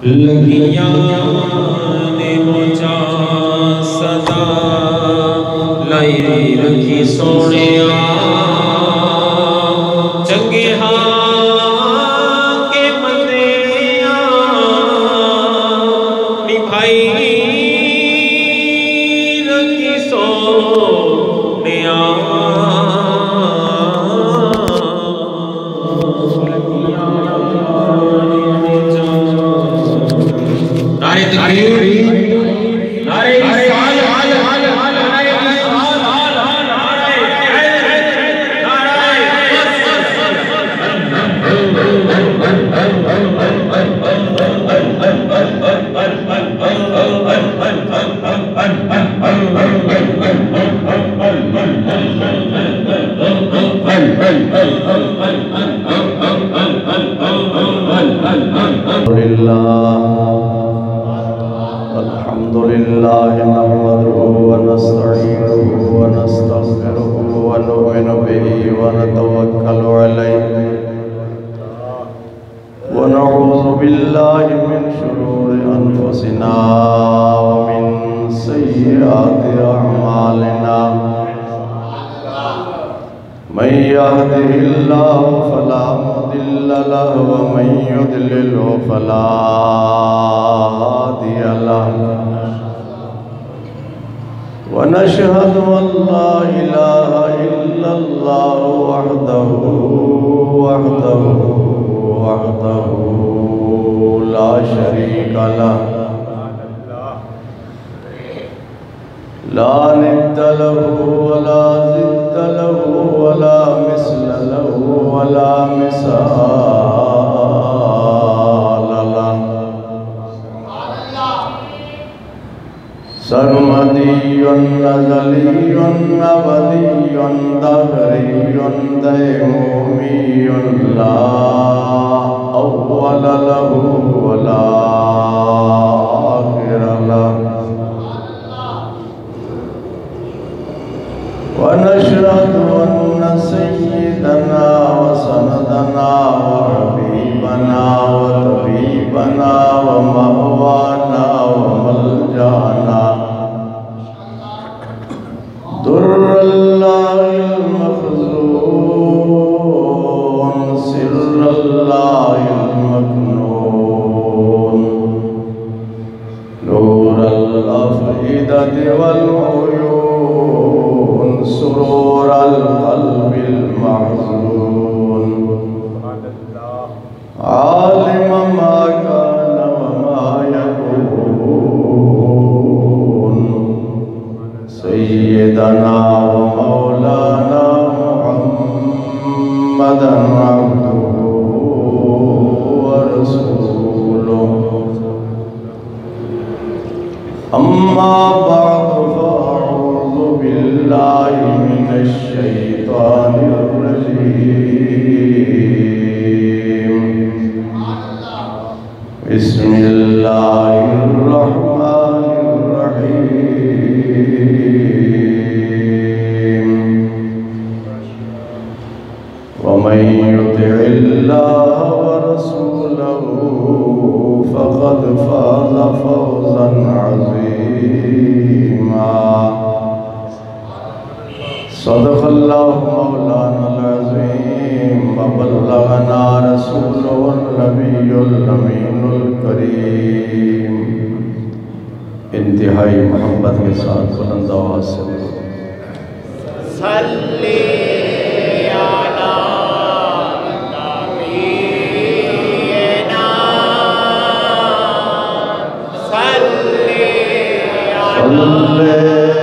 لگیاں نے مجھا صدا لائی رکھی سونیا چنگے ہاں کے مندیاں نبھائی رکھی سونیا الحمد لله نحمده ونستعينه ونستغفره ونؤمن به ونتوكل عليه ونعوذ بالله من شرور أنفسنا ومن سيئات أعمالنا من يهده الله فلا مضل له ومن يضلل فلا هادي له ونشهد أن لا إله إلا الله وحده لا شريك له لا ند له ولا ضد له ولا مثل له ولا مثال له سرمدي نزلي أبدي دهري ديمومي لا أول له ولا آخر له ونشهد أن سيدنا وسندنا وحبيبنا وطبيبنا ومأوانا وملجأنا در الله المخزون سر الله المكنون نور الأفئدة والعيون سرور القلب المحزون عالم ما كان وما يكون سيدنا ومولانا محمدا عبده ورسوله أما بعد فأعوذ بالله من الشيطان الرجيم بسم الله الرحمن الرحيم ومن يطع الله ورسوله فقد فاز فوزا عظيما صدق الله مولانا العظيم وبلغنا رسوله النبي الأمين الكريم انتہائی محبت کے ساتھ بلند آواز سے صلی علی نبینا صلی علی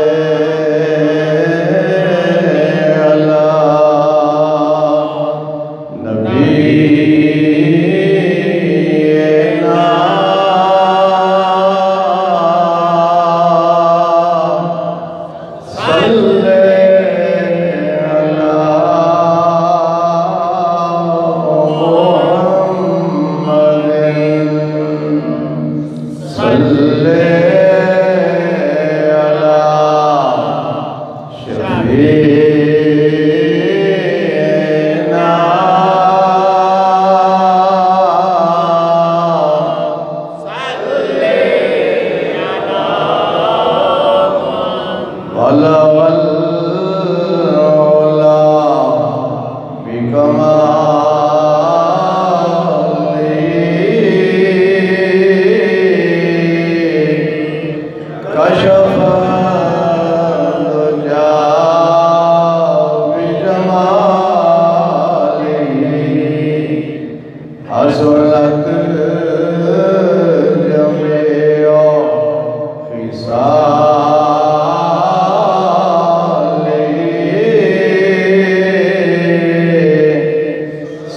حصلت جميع خصاله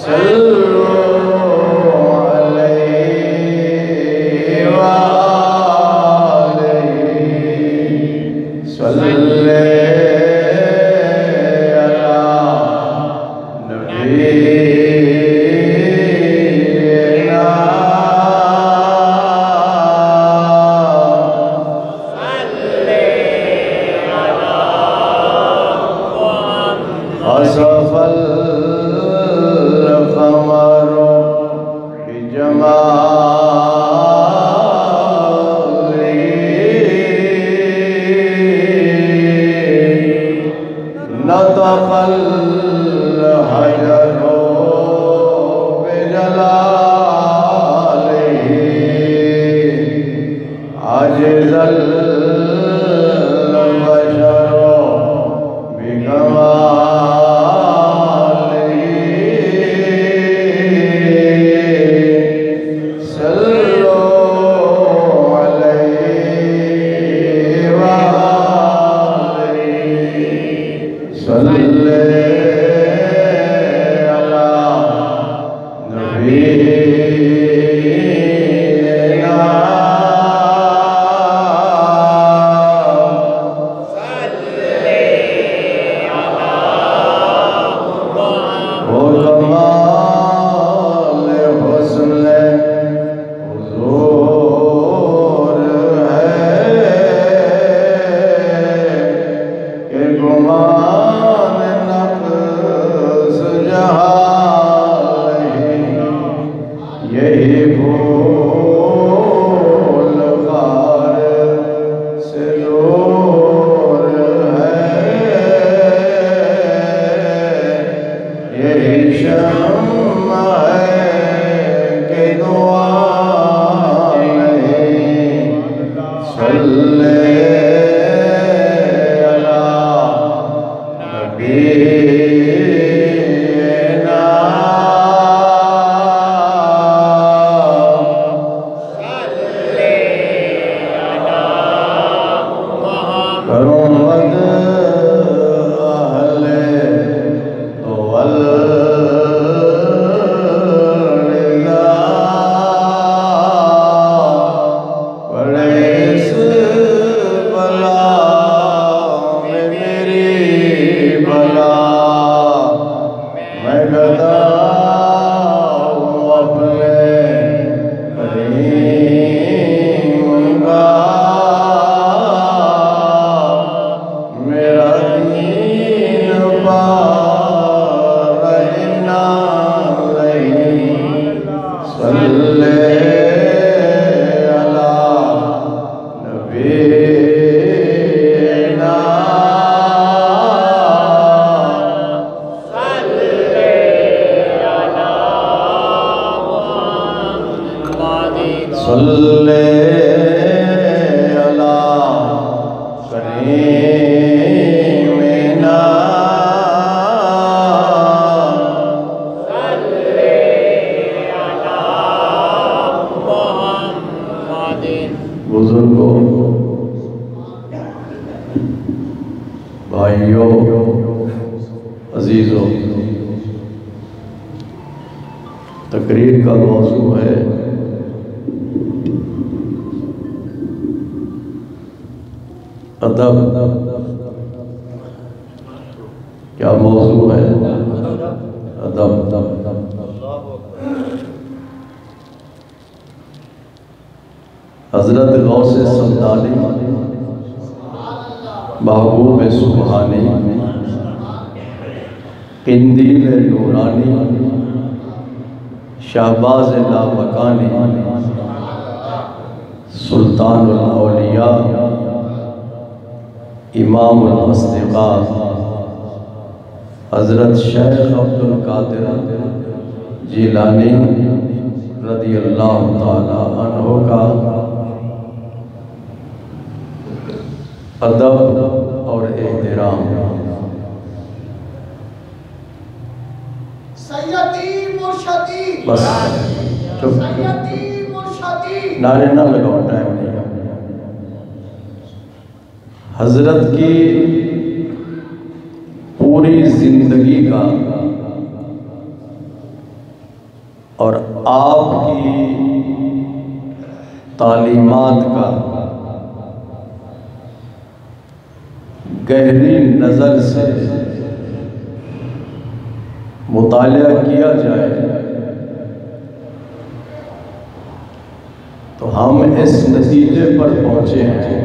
صلوا عليه وآله صلي خسف القمر بجماله نطق الحجر بجلاله عجز البشر بكماله صلوا عليه وآله صلي على نبينا وكمال حسن حضور ہے کہ گمان نفس جہاں یہی بھول خار سے دور ہے یہی شمع ہے کہ دعا نہیں صلی علی نبینا کرو مد اہل والرضا بڑے اس بلا میں میری بلا میں گدا ہوں اپنے کریم کا میرا دین پار رہنا نہیں صلی علی نبینا صلی علی کریمنا بزرگوں، بھائیوں، عزیزوں، تقریر کا موضوع ہے ادب۔ کیا موضوع ہے؟ ادب۔ حضرت غوث سمدانی محبوب سبحانی قندیل نورانی شہباز لامکانی سلطان الاولیاء امام الاصدقاء حضرت شیخ عبد القادر جیلانی رضی اللہ تعالی عنہ کا ادب اور احترام۔ سیدی مرشد بس چپ، نعرے نہ لگاؤ، ٹائم نہیں ہے۔ حضرت کی پوری زندگی کا اور آپ کی تعلیمات کا گہری نظر سے مطالعہ کیا جائے تو ہم اس نتیجے پر پہنچے ہیں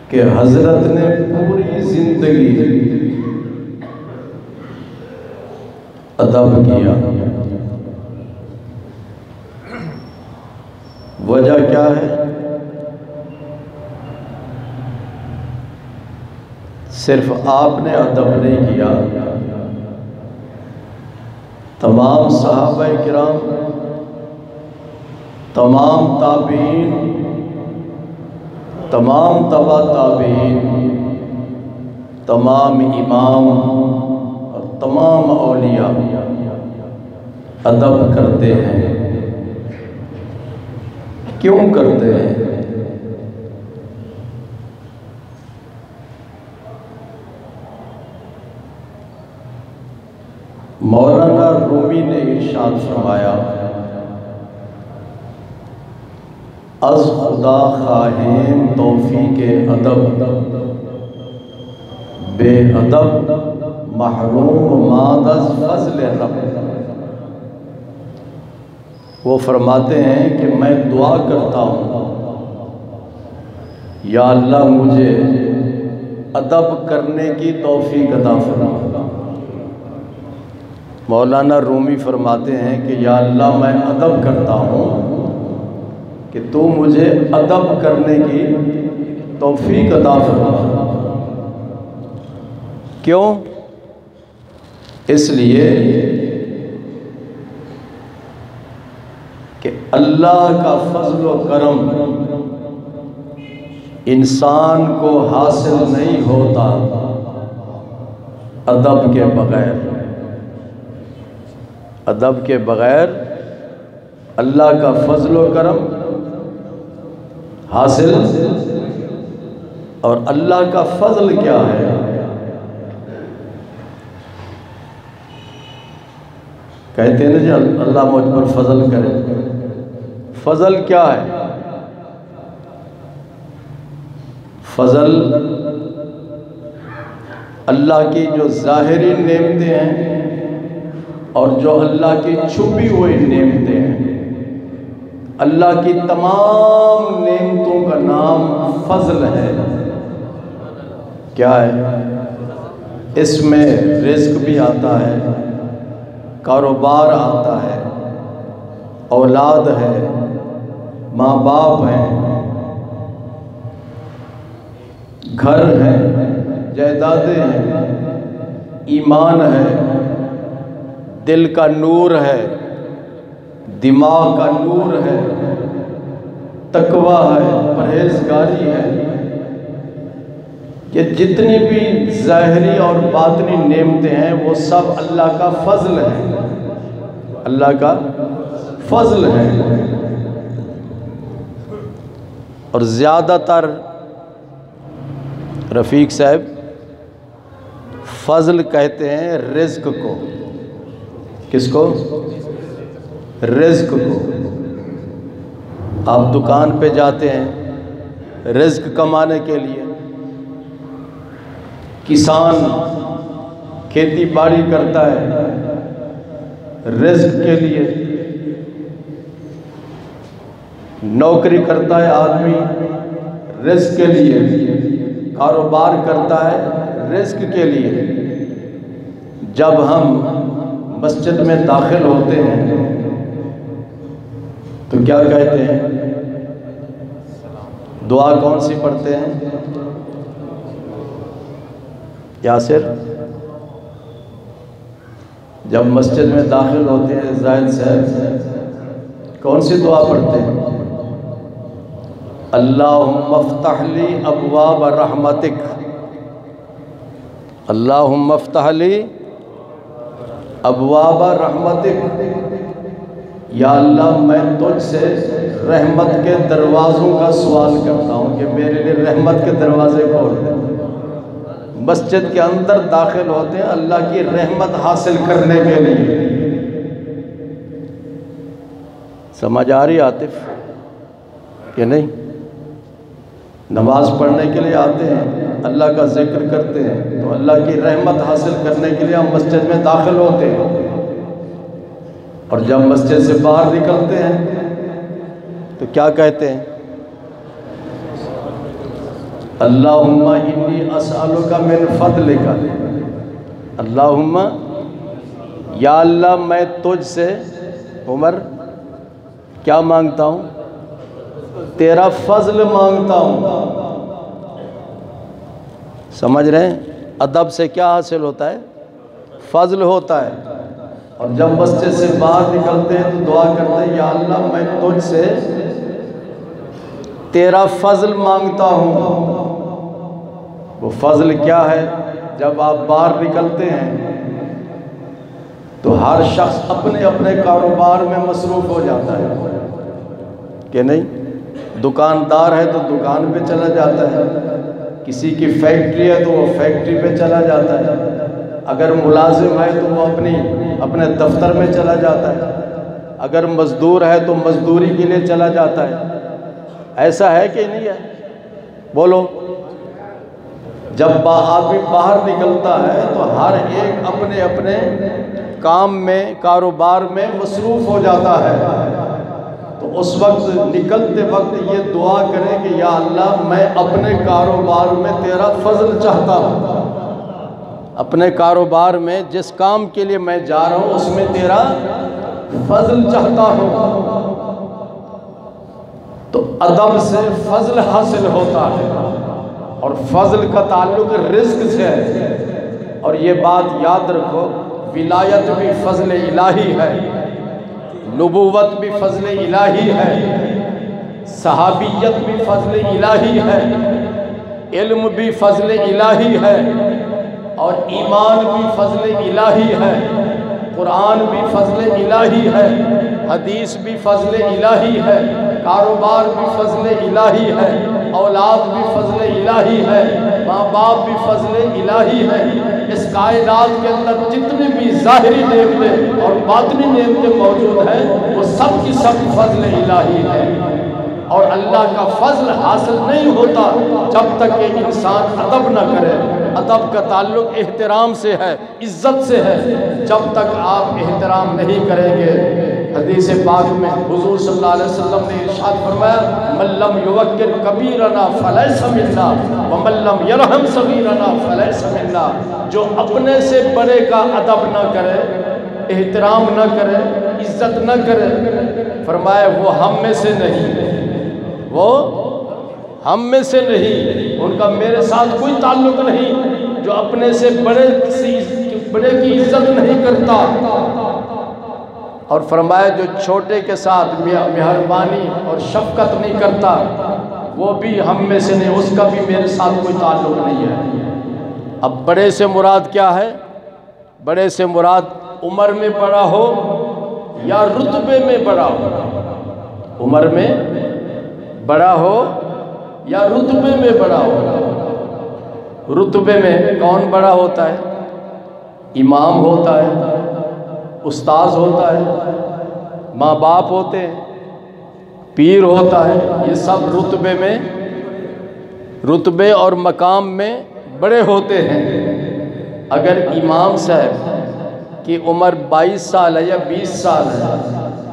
کہ حضرت نے پوری زندگی ادب کیا۔ وجہ کیا ہے؟ صرف آپ نے ادب نہیں کیا، تمام صحابہ کرام، تمام تابعین، تمام تبع تابعین، تمام امام اور تمام اولیاء ادب کرتے ہیں۔ کیوں کرتے ہیں؟ مولانا رومی نے ارشاد فرمایا، از خدا خواہیم توفیق ادب، بے ادب محروم ماند از فضل رب۔ وہ فرماتے ہیں کہ میں دعا کرتا ہوں، یا اللہ مجھے ادب کرنے کی توفیق عطا فرما۔ مولانا رومی فرماتے ہیں کہ یا اللہ میں ادب کرتا ہوں کہ تو مجھے ادب کرنے کی توفیق عطا فرما۔ کیوں؟ اس لیے کہ اللہ کا فضل و کرم انسان کو حاصل نہیں ہوتا ادب کے بغیر۔ ادب کے بغیر اللہ کا فضل و کرم حاصل، اور اللہ کا فضل کیا ہے؟ کہتے ہیں نا جی اللہ مجھ پر فضل کرے، فضل کیا ہے؟ فضل اللہ کی جو ظاہری نعمتیں ہیں اور جو اللہ کی چھپی ہوئی نعمتیں ہیں، اللہ کی تمام نعمتوں کا نام فضل ہے۔ کیا ہے؟ اس میں رزق بھی آتا ہے، کاروبار آتا ہے، اولاد ہے، ماں باپ ہیں، گھر ہیں، جائیدادیں ہیں، ایمان ہے، دل کا نور ہے، دماغ کا نور ہے، تقوی ہے، پرہیزگاری ہے۔ یہ جتنی بھی ظاہری اور باطنی نعمتیں ہیں وہ سب اللہ کا فضل ہے، اللہ کا فضل ہے۔ اور زیادہ تر رفیق صاحب فضل کہتے ہیں رزق کو۔ کس کو؟ رزق کو۔ آپ دکان پہ جاتے ہیں رزق کمانے کے لیے، کسان کھیتی باڑی کرتا ہے رزق کے لیے، نوکری کرتا ہے آدمی رزق کے لیے، کاروبار کرتا ہے رزق کے لیے۔ جب ہم مسجد میں داخل ہوتے ہیں تو کیا کہتے ہیں؟ دعا کون سی پڑھتے ہیں؟ یاسر، جب مسجد میں داخل ہوتے ہیں زاہد صاحب کون سی دعا پڑھتے ہیں؟ اللہم افتح لی ابواب رحمتک، اللہم افتح لی ابواب رحمتک، یا اللہ میں تجھ سے رحمت کے دروازوں کا سوال کرتا ہوں کہ میرے لیے رحمت کے دروازے کھول دے۔ مسجد کے اندر داخل ہوتے ہیں اللہ کی رحمت حاصل کرنے کے لیے۔ سمجھ آ رہی عاطف کہ نہیں؟ نماز پڑھنے کے لیے آتے ہیں، اللہ کا ذکر کرتے ہیں تو اللہ کی رحمت حاصل کرنے کے لیے ہم مسجد میں داخل ہوتے ہیں، اور جب مسجد سے باہر نکلتے ہیں تو کیا کہتے ہیں؟ اللہم انی اسألک من فضلک، اللہم یا اللہ میں تجھ سے عمر کیا مانگتا ہوں؟ تیرا فضل مانگتا ہوں۔ سمجھ رہے ہیں؟ ادب سے کیا حاصل ہوتا ہے؟ فضل ہوتا ہے۔ اور جب مسجد سے باہر نکلتے ہیں تو دعا کرتے ہیں یا اللہ میں تجھ سے تیرا فضل مانگتا ہوں۔ وہ فضل کیا ہے؟ جب آپ باہر نکلتے ہیں تو ہر شخص اپنے اپنے کاروبار میں مصروف ہو جاتا ہے کہ نہیں؟ دکاندار ہے تو دکان پہ چلا جاتا ہے، کسی کی فیکٹری ہے تو وہ فیکٹری پہ چلا جاتا ہے، اگر ملازم ہے تو وہ اپنے دفتر میں چلا جاتا ہے، اگر مزدور ہے تو مزدوری کے لیے چلا جاتا ہے۔ ایسا ہے کہ نہیں ہے؟ بولو۔ جب آدمی باہر نکلتا ہے تو ہر ایک اپنے اپنے کام میں کاروبار میں مصروف ہو جاتا ہے، تو اس وقت نکلتے وقت یہ دعا کریں کہ یا اللہ میں اپنے کاروبار میں تیرا فضل چاہتا ہوں، اپنے کاروبار میں جس کام کے لیے میں جا رہا ہوں اس میں تیرا فضل چاہتا ہوں۔ تو ادب سے فضل حاصل ہوتا ہے، اور فضل کا تعلق رزق سے ہے۔ اور یہ بات یاد رکھو، ولایت بھی فضل الہی ہے، نبوت بھی فضل الہی ہے، صحابیت بھی فضل الہی ہے، علم بھی فضل الہی ہے، اور ایمان بھی فضل الہی ہے، قرآن بھی فضل الہی ہے، حدیث بھی فضل الہی ہے، کاروبار بھی فضل الہی ہے، اولاد بھی فضل الہی ہے، ماں باپ بھی فضل الہی ہے۔ اس کائنات کے اندر جتنے بھی ظاہری نعمتیں اور باطنی نعمتیں موجود ہیں وہ سب کی سب فضل الہی ہے، اور اللہ کا فضل حاصل نہیں ہوتا جب تک کہ انسان ادب نہ کرے۔ ادب کا تعلق احترام سے ہے، عزت سے ہے۔ جب تک آپ احترام نہیں کریں گے، حدیث پاک میں حضور صلی اللہ علیہ وسلم نے ارشاد فرمایا من لم یوقر کبیرنا فلیس منا ومن لم یرحم صغیرنا فلیس منا، جو اپنے سے بڑے کا ادب نہ کرے، احترام نہ کرے، عزت نہ کرے، فرمایا وہ ہم میں سے نہیں، وہ ہم میں سے نہیں، ان کا میرے ساتھ کوئی تعلق نہیں۔ جو اپنے سے بڑے کی عزت نہیں کرتا، اور فرمایا جو چھوٹے کے ساتھ مہربانی اور شفقت نہیں کرتا وہ بھی ہم میں سے نہیں، اس کا بھی میرے ساتھ کوئی تعلق نہیں ہے۔ اب بڑے سے مراد کیا ہے؟ بڑے سے مراد عمر میں بڑا ہو یا رتبے میں بڑا ہو، عمر میں بڑا ہو یا رتبے میں بڑا ہو۔ رتبے میں کون بڑا ہوتا ہے؟ امام ہوتا ہے، استاذ ہوتا ہے، ماں باپ ہوتے ہیں، پیر ہوتا ہے، یہ سب رتبے میں، رتبے اور مقام میں بڑے ہوتے ہیں۔ اگر امام صاحب کی عمر 22 سال ہے یا 20 سال ہے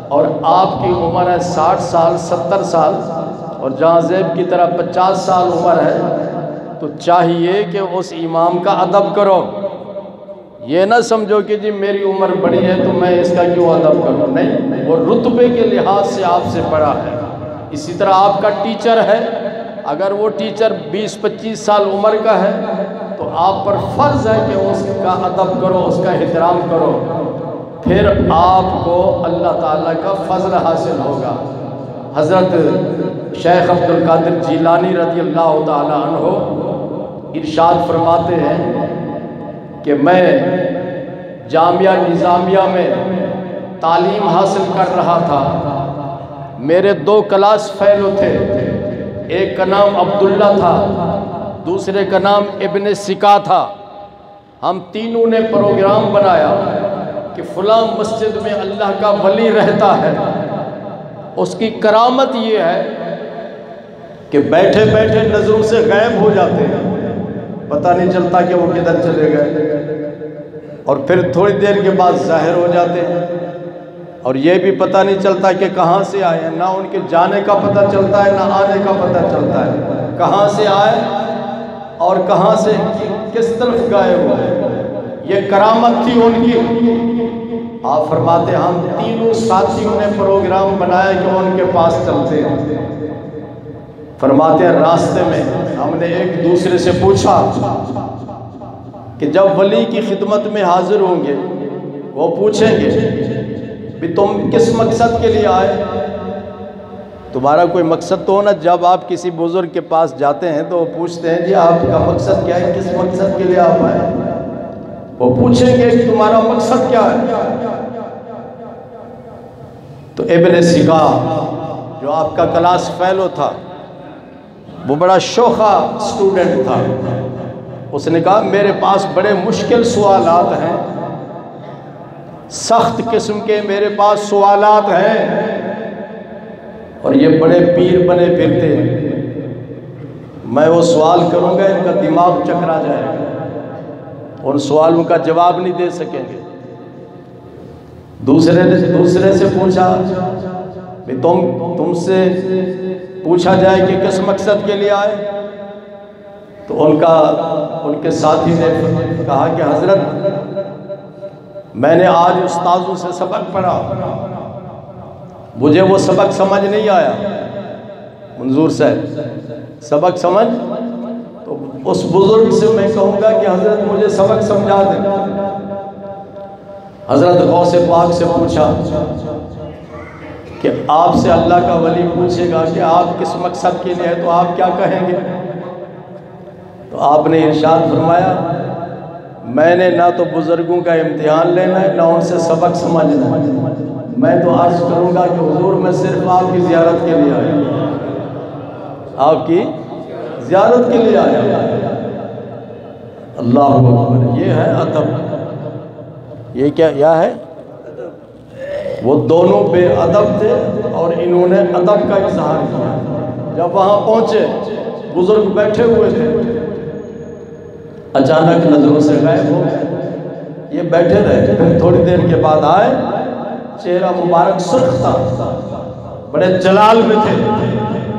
اور آپ کی عمر ہے 60 سال 70 سال اور جہاں زیب کی طرح 50 سال عمر ہے، تو چاہیے کہ اس امام کا ادب کرو۔ یہ نہ سمجھو کہ جی میری عمر بڑی ہے تو میں اس کا کیوں ادب کروں، نہیں، وہ رتبے کے لحاظ سے آپ سے بڑا ہے۔ اسی طرح آپ کا ٹیچر ہے، اگر وہ ٹیچر 20-25 سال عمر کا ہے تو آپ پر فرض ہے کہ اس کا ادب کرو، اس کا احترام کرو، پھر آپ کو اللہ تعالیٰ کا فضل حاصل ہوگا۔ حضرت شیخ عبد القادر جیلانی رضی اللہ تعالیٰ عنہ ارشاد فرماتے ہیں کہ میں جامعہ نظامیہ میں تعلیم حاصل کر رہا تھا۔ میرے 2 کلاس فیلو تھے، ایک کا نام عبداللہ تھا، دوسرے کا نام ابن سکا تھا۔ ہم تینوں نے پروگرام بنایا کہ فلاں مسجد میں اللہ کا ولی رہتا ہے، اس کی کرامت یہ ہے کہ بیٹھے بیٹھے نظروں سے غائب ہو جاتے ہیں، پتہ نہیں چلتا کہ وہ کدھر چلے گئے، اور پھر تھوڑی دیر کے بعد ظاہر ہو جاتے ہیں، اور یہ بھی پتہ نہیں چلتا کہ کہاں سے آئے ہیں، نہ ان کے جانے کا پتہ چلتا ہے نہ آنے کا پتہ چلتا ہے، کہاں سے آئے اور کہاں سے کس طرف گئے ہوئے۔ یہ کرامت تھی ان کی۔ آپ فرماتے ہم تینوں ساتھیوں نے پروگرام بنایا کہ ان کے پاس چلتے ہیں۔ فرماتے ہیں راستے میں ہم نے ایک دوسرے سے پوچھا کہ جب ولی کی خدمت میں حاضر ہوں گے وہ پوچھیں گے بھی تم کس مقصد کے لیے آئے؟ تمہارا کوئی مقصد تو ہونا۔ جب آپ کسی بزرگ کے پاس جاتے ہیں تو وہ پوچھتے ہیں جی آپ کا مقصد کیا ہے، کس مقصد کے لیے آپ آئے؟ وہ پوچھیں گے کہ تمہارا مقصد کیا ہے؟ تو ابن سکا جو آپ کا کلاس فیلو تھا، وہ بڑا شوخہ اسٹوڈنٹ تھا، اس نے کہا میرے پاس بڑے مشکل سوالات ہیں، سخت قسم کے میرے پاس سوالات ہیں، اور یہ بڑے پیر بنے پھرتے ہیں، میں وہ سوال کروں گا ان کا دماغ چکرا جائے گا، ان سوالوں کا جواب نہیں دے سکیں گے۔ دوسرے سے پوچھا کہ تم سے پوچھا جائے کہ کس مقصد کے لیے آئے؟ تو ان کے ساتھی نے کہا کہ حضرت میں نے آج استاذوں سے سبق پڑھا، مجھے وہ سبق سمجھ نہیں آیا۔ منظور صاحب سبق سمجھ؟ تو اس بزرگ سے میں کہوں گا کہ حضرت مجھے سبق سمجھا دیں۔ حضرت غوث پاک سے پوچھا کہ آپ سے اللہ کا ولی پوچھے گا کہ آپ کس مقصد کے لیے ہیں تو آپ کیا کہیں گے؟ تو آپ نے ارشاد فرمایا میں نے نہ تو بزرگوں کا امتحان لینا ہے نہ ان سے سبق سمجھنا ہے، میں تو عرض کروں گا کہ حضور میں صرف آپ کی زیارت کے لیے آیا، آپ کی زیارت کے لیے آیا۔ اللہ اکبر، یہ ہے ادب۔ یہ کیا ہے؟ وہ دونوں بے ادب تھے اور انہوں نے ادب کا اظہار کیا۔ جب وہاں پہنچے بزرگ بیٹھے ہوئے تھے، اچانک نظروں سے غائب ہو گئے، یہ بیٹھے رہے، پھر تھوڑی دیر کے بعد آئے، چہرہ مبارک سرخ تھا، بڑے جلال میں تھے۔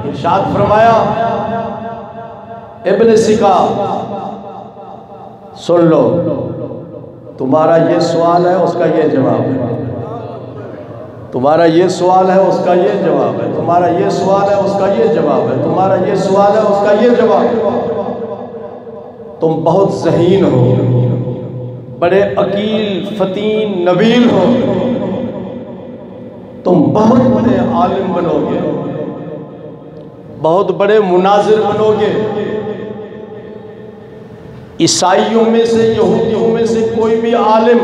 ارشاد فرمایا ابن سکا سن لو، تمہارا یہ سوال ہے اس کا یہ جواب ہے، تمہارا یہ سوال ہے اس کا یہ جواب ہے، تمہارا یہ سوال ہے اس کا یہ جواب ہے، تمہارا یہ سوال ہے اس کا یہ جواب ہے۔ تم بہت ذہین ہو، بڑے عقیل فتین نبیل ہو، تم بہت بڑے عالم بنو گے، بہت بڑے مناظر بنو گے، عیسائیوں میں سے یہودیوں میں سے کوئی بھی عالم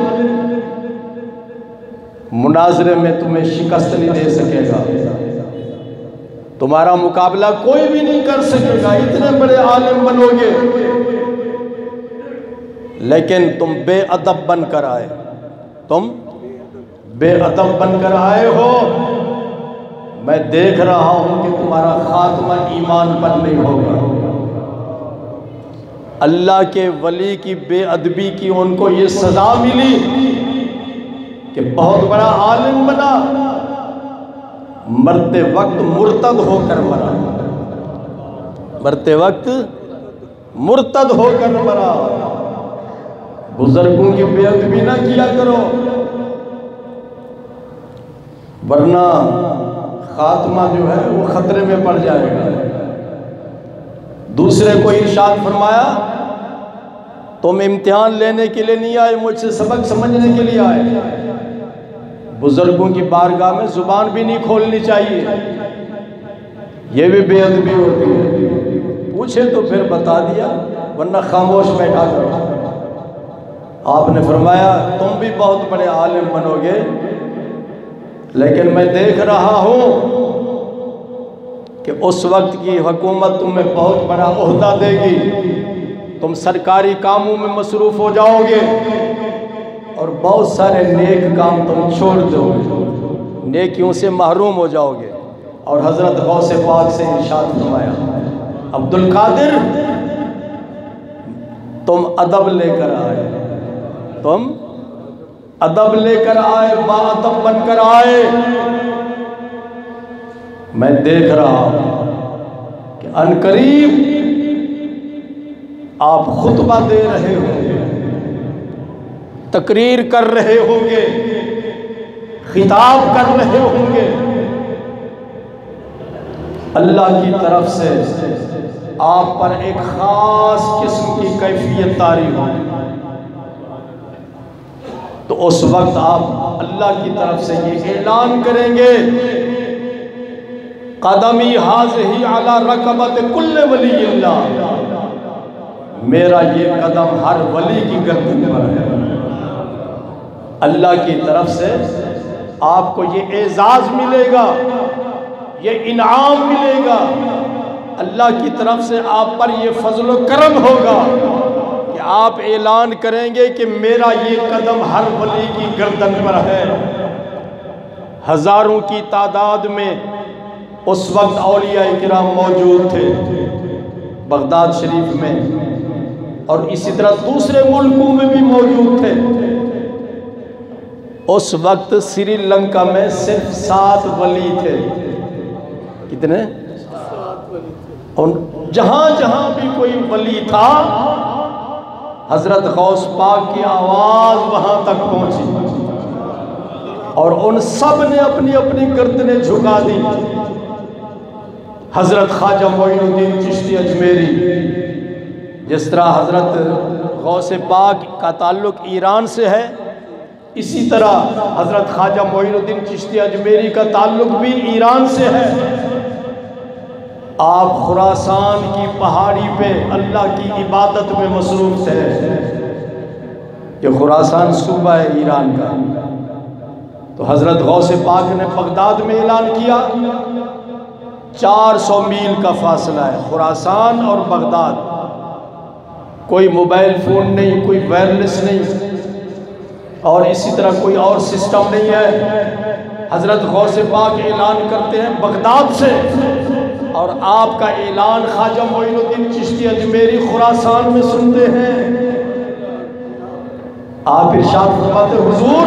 مناظرے میں تمہیں شکست نہیں دے سکے گا، تمہارا مقابلہ کوئی بھی نہیں کر سکے گا، اتنے بڑے عالم بنو گے، لیکن تم بے ادب بن کر آئے، تم بے ادب بن کر آئے ہو، میں دیکھ رہا ہوں کہ تمہارا خاتمہ ایمان پر نہیں ہوگا۔ اللہ کے ولی کی بے ادبی کی ان کو یہ سزا ملی کہ بہت بڑا عالم بنا، مرتے وقت مرتد ہو کر مرا، مرتے وقت مرتد ہو کر مرا۔ بزرگوں کی بے ادبی نہ کیا کرو، ورنہ خاتمہ جو ہے وہ خطرے میں پڑ جائے گا۔ دوسرے کو ارشاد فرمایا تم امتحان لینے کے لیے نہیں آئے، مجھ سے سبق سمجھنے کے لیے آئے۔ بزرگوں کی بارگاہ میں زبان بھی نہیں کھولنی چاہیے، یہ بھی بے ادبی ہوتی ہے، پوچھے تو پھر بتا دیا، ورنہ خاموش بیٹھا کرو۔ آپ نے فرمایا تم بھی بہت بڑے عالم بنو گے، لیکن میں دیکھ رہا ہوں کہ اس وقت کی حکومت تمہیں بہت بڑا عہدہ دے گی، تم سرکاری کاموں میں مصروف ہو جاؤ گے اور بہت سارے نیک کام تم چھوڑ دو گے، نیکیوں سے محروم ہو جاؤ گے۔ اور حضرت غوث پاک سے ارشاد فرمایا عبد القادر تم ادب لے کر آئے، تم ادب لے کر آئے، با ادب بن کر آئے۔ میں دیکھ رہا ہوں کہ عنقریب آپ خطبہ دے رہے ہوں گے، تقریر کر رہے ہوں گے، خطاب کر رہے ہوں گے، اللہ کی طرف سے آپ پر ایک خاص قسم کی کیفیت طاری ہوگی، تو اس وقت آپ اللہ کی طرف سے یہ اعلان کریں گے قدمی حاضی علی رکبت کل ولی اللہ، میرا یہ قدم ہر ولی کی گردن پر ہے۔ اللہ کی طرف سے آپ کو یہ اعزاز ملے گا، یہ انعام ملے گا، اللہ کی طرف سے آپ پر یہ فضل و کرم ہوگا کہ آپ اعلان کریں گے کہ میرا یہ قدم ہر ولی کی گردن پر ہے۔ ہزاروں کی تعداد میں اس وقت اولیاء کرام موجود تھے بغداد شریف میں، اور اسی طرح دوسرے ملکوں میں بھی موجود تھے۔ اس وقت سری لنکا میں صرف 7 ولی تھے۔ کتنے؟ اور جہاں جہاں بھی کوئی ولی تھا حضرت غوث پاک کی آواز وہاں تک پہنچی، اور ان سب نے اپنی اپنی گردنیں جھکا دی۔ حضرت خواجہ معین الدین چشتی اجمیری، جس طرح حضرت غوث پاک کا تعلق ایران سے ہے، اسی طرح حضرت خواجہ معین الدین چشتی اجمیری کا تعلق بھی ایران سے ہے۔ آپ خراسان کی پہاڑی پہ اللہ کی عبادت میں مصروف تھے۔ یہ خراسان صوبہ ہے ایران کا، تو حضرت غوث پاک نے بغداد میں اعلان کیا 400 میل کا فاصلہ ہے خراسان اور بغداد، کوئی موبائل فون نہیں، کوئی وائرلیس نہیں، اور اسی طرح کوئی اور سسٹم نہیں ہے۔ حضرت غوث پاک اعلان کرتے ہیں بغداد سے، اور آپ کا اعلان خواجہ معین الدین چشتی اجمیری خراسان میں سنتے ہیں۔ آپ ارشاد فرماتے حضور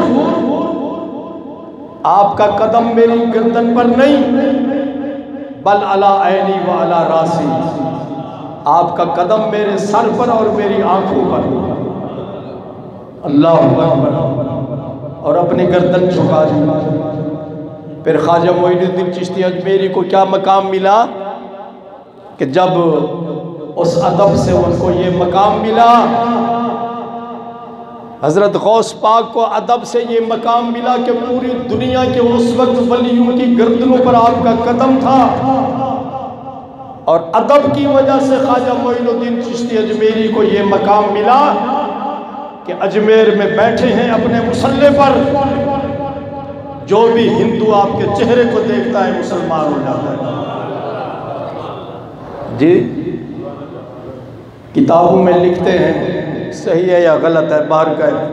آپ کا قدم میری گردن پر نہیں بل علی عینی و علی راسی، آپ کا قدم میرے سر پر اور میری آنکھوں پر۔ اللہ اکبر، اور اپنی گردن جھکا دی۔ پھر خواجہ معین الدین چشتی اجمیری کو کیا مقام ملا کہ جب اس ادب سے ان کو یہ مقام ملا، حضرت غوث پاک کو ادب سے یہ مقام ملا کہ پوری دنیا کے اس وقت ولیوں کی گردنوں پر آپ کا قدم تھا، اور ادب کی وجہ سے خواجہ معین الدین چشتی اجمیری کو یہ مقام ملا کہ اجمیر میں بیٹھے ہیں اپنے مصلی پر، جو بھی ہندو آپ کے چہرے کو دیکھتا ہے مسلمان ہو جاتا ہے۔ جی کتابوں میں لکھتے ہیں، صحیح ہے یا غلط ہے بار کا ہے،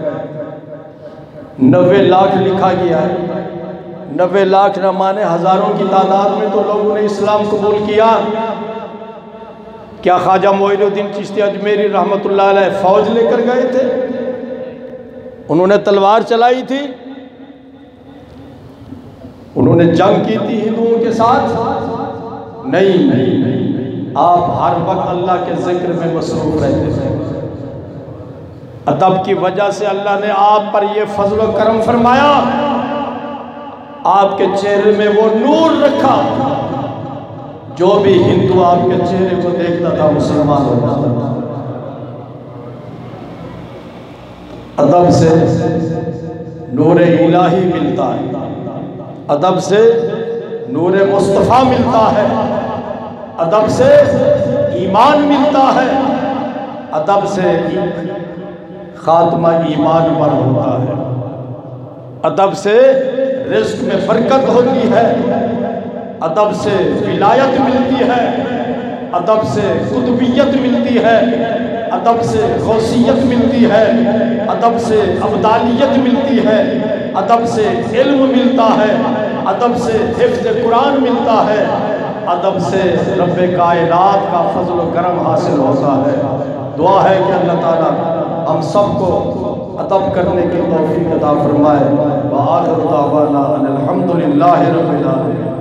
90 لاکھ لکھا گیا ہے۔ 90 لاکھ نہ مانے ہزاروں کی تعداد میں تو لوگوں نے اسلام قبول کیا۔ کیا خواجہ معین الدین چشتی اجمیری رحمت اللہ علیہ فوج لے کر گئے تھے؟ انہوں نے تلوار چلائی تھی؟ انہوں نے جنگ کی تھی ہندوؤں کے ساتھ؟ نہیں، آپ ہر وقت اللہ کے ذکر میں مصروف رہتے تھے۔ ادب کی وجہ سے اللہ نے آپ پر یہ فضل و کرم فرمایا، آپ کے چہرے میں وہ نور رکھا، جو بھی ہندو آپ کے چہرے کو دیکھتا تھا مسلمان ہو جاتا تھا۔ ادب سے نور الہی ملتا ہے، ادب سے نور مصطفیٰ ملتا ہے، ادب سے ایمان ملتا ہے، ادب سے خاتمہ ایمان پر ہوتا ہے، ادب سے رزق میں برکت ہوتی ہے، ادب سے ولایت ملتی ہے، ادب سے قطبیت ملتی ہے، ادب سے غوثیت ملتی ہے، ادب سے ابدالیت ملتی ہے، ادب سے علم ملتا ہے، ادب سے حفظ قرآن ملتا ہے، ادب سے رب کائنات کا فضل و کرم حاصل ہوتا ہے۔ دعا ہے کہ اللہ تعالیٰ ہم سب کو ادب کرنے کی توفیق عطا فرمائے۔ وآخر دعوانا ان الحمدللہ رب العالمین۔